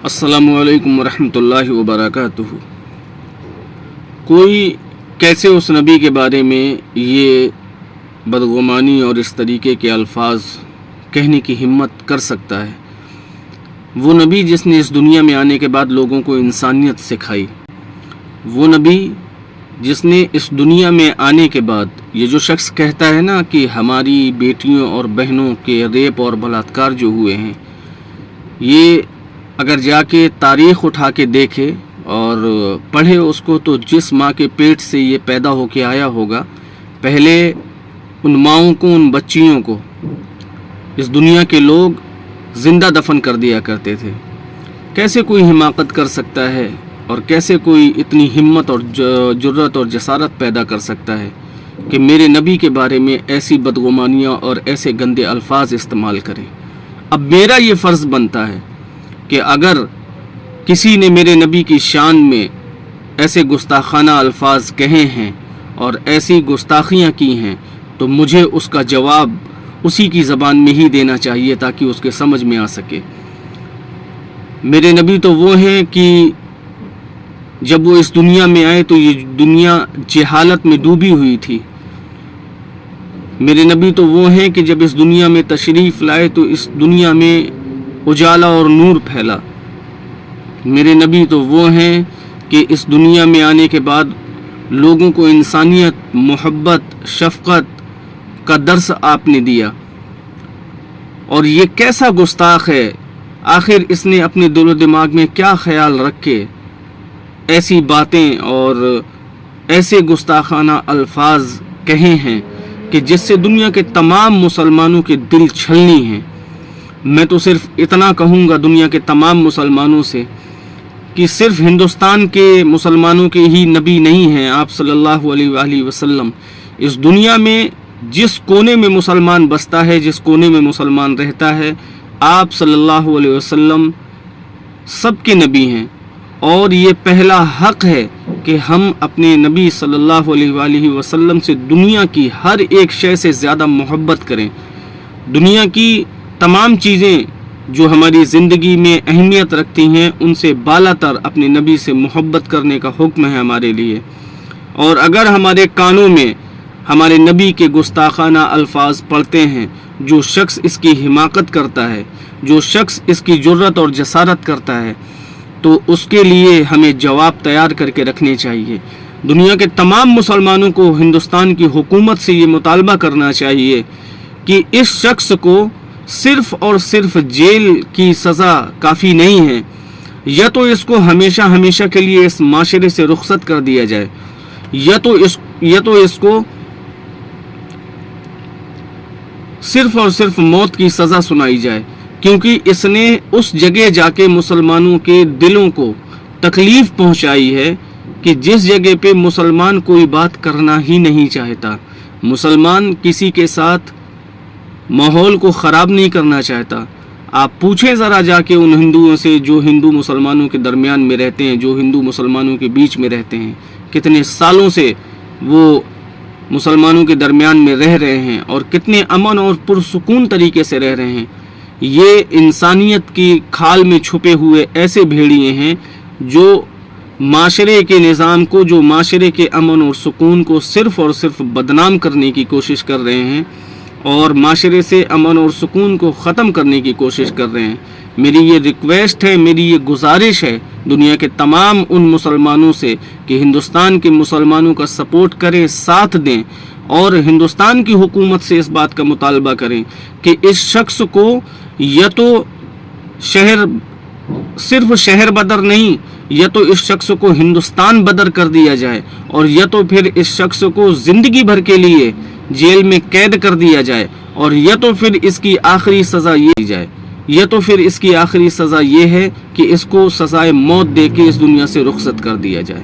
अस्सलामुअलैकुम वरहमतुल्लाहि वबरकातुहू। कोई कैसे उस नबी के बारे में ये बदगुमानी और इस तरीके के अल्फाज कहने की हिम्मत कर सकता है? वो नबी जिसने इस दुनिया में आने के बाद लोगों को इंसानियत सिखाई, वो नबी जिसने इस दुनिया में आने के बाद ये जो शख्स कहता है ना कि हमारी बेटियों और बहनों के रेप और बलात्कार जो हुए हैं, ये अगर जाके तारीख़ उठा के देखे और पढ़े उसको, तो जिस माँ के पेट से ये पैदा होके आया होगा, पहले उन माँओं को, उन बच्चियों को इस दुनिया के लोग ज़िंदा दफन कर दिया करते थे। कैसे कोई हिमाकत कर सकता है और कैसे कोई इतनी हिम्मत और जुर्रत और जसारत पैदा कर सकता है कि मेरे नबी के बारे में ऐसी बदगुमानियाँ और ऐसे गंदे अल्फाज इस्तेमाल करें? अब मेरा ये फ़र्ज़ बनता है कि अगर किसी ने मेरे नबी की शान में ऐसे गुस्ताखाना अल्फाज कहे हैं और ऐसी गुस्ताखियाँ की हैं, तो मुझे उसका जवाब उसी की ज़बान में ही देना चाहिए ताकि उसके समझ में आ सके। मेरे नबी तो वो हैं कि जब वो इस दुनिया में आए तो ये दुनिया जहालत में डूबी हुई थी। मेरे नबी तो वो हैं कि जब इस दुनिया में तशरीफ़ लाए तो इस दुनिया में उजाला और नूर फैला। मेरे नबी तो वो हैं कि इस दुनिया में आने के बाद लोगों को इंसानियत, मोहब्बत, शफ़क़त का दर्स आपने दिया। और ये कैसा गुस्ताख है, आखिर इसने अपने दिल व दिमाग में क्या ख्याल रख के ऐसी बातें और ऐसे गुस्ताखाना अल्फाज कहे हैं कि जिससे दुनिया के तमाम मुसलमानों के दिल छलनी हैं। मैं तो सिर्फ इतना कहूँगा दुनिया के तमाम मुसलमानों से कि सिर्फ हिंदुस्तान के मुसलमानों के ही नबी नहीं हैं आप सल्लल्लाहु अलैहि वसल्लम। इस दुनिया में जिस कोने में मुसलमान बसता है, जिस कोने में मुसलमान रहता है, आप सल्लल्लाहु अलैहि वसल्लम सबके नबी हैं। और ये पहला हक़ है कि हम अपने नबी सल्लल्लाहु अलैहि वसल्लम से दुनिया की हर एक शय से ज़्यादा मोहब्बत करें। दुनिया की तमाम चीज़ें जो हमारी ज़िंदगी में अहमियत रखती हैं, उनसे बालातर अपने नबी से मोहब्बत करने का हुक्म है हमारे लिए। और अगर हमारे कानों में हमारे नबी के गुस्ताखाना अल्फाज पढ़ते हैं, जो शख्स इसकी हिमाकत करता है, जो शख्स इसकी जुर्रत और जसारत करता है, तो उसके लिए हमें जवाब तैयार करके रखने चाहिए। दुनिया के तमाम मुसलमानों को हिंदुस्तान की हुकूमत से ये मुतालबा करना चाहिए कि इस शख्स को सिर्फ़ और सिर्फ जेल की सज़ा काफ़ी नहीं है, या तो इसको हमेशा हमेशा के लिए इस माशरे से रुखसत कर दिया जाए, या तो इसको सिर्फ़ और सिर्फ मौत की सज़ा सुनाई जाए, क्योंकि इसने उस जगह जाके मुसलमानों के दिलों को तकलीफ़ पहुंचाई है कि जिस जगह पे मुसलमान कोई बात करना ही नहीं चाहता। मुसलमान किसी के साथ माहौल को ख़राब नहीं करना चाहता। आप पूछें ज़रा जाके उन हिंदुओं से जो हिंदू मुसलमानों के दरमियान में रहते हैं, जो हिंदू मुसलमानों के बीच में रहते हैं, कितने सालों से वो मुसलमानों के दरमियान में रह रहे हैं और कितने अमन और पुरसुकून तरीके से रह रहे हैं। ये इंसानियत की खाल में छुपे हुए ऐसे भेड़िए हैं जो माशरे के निज़ाम को, जो माशरे के अमन और सुकून को सिर्फ़ और सिर्फ बदनाम करने की कोशिश कर रहे हैं और माशरे से अमन और सुकून को ख़त्म करने की कोशिश कर रहे हैं। मेरी ये रिक्वेस्ट है, मेरी ये गुजारिश है दुनिया के तमाम उन मुसलमानों से कि हिंदुस्तान के मुसलमानों का सपोर्ट करें, साथ दें और हिंदुस्तान की हुकूमत से इस बात का मुतालबा करें कि इस शख्स को या तो सिर्फ शहर बदर नहीं, या तो इस शख्स को हिंदुस्तान बदर कर दिया जाए, और या तो फिर इस शख्स को ज़िंदगी भर के लिए जेल में कैद कर दिया जाए, और या तो फिर इसकी आखिरी सज़ा ये दी जाए, या तो फिर इसकी आखिरी सज़ा ये है कि इसको सज़ाए मौत दे के इस दुनिया से रुखसत कर दिया जाए।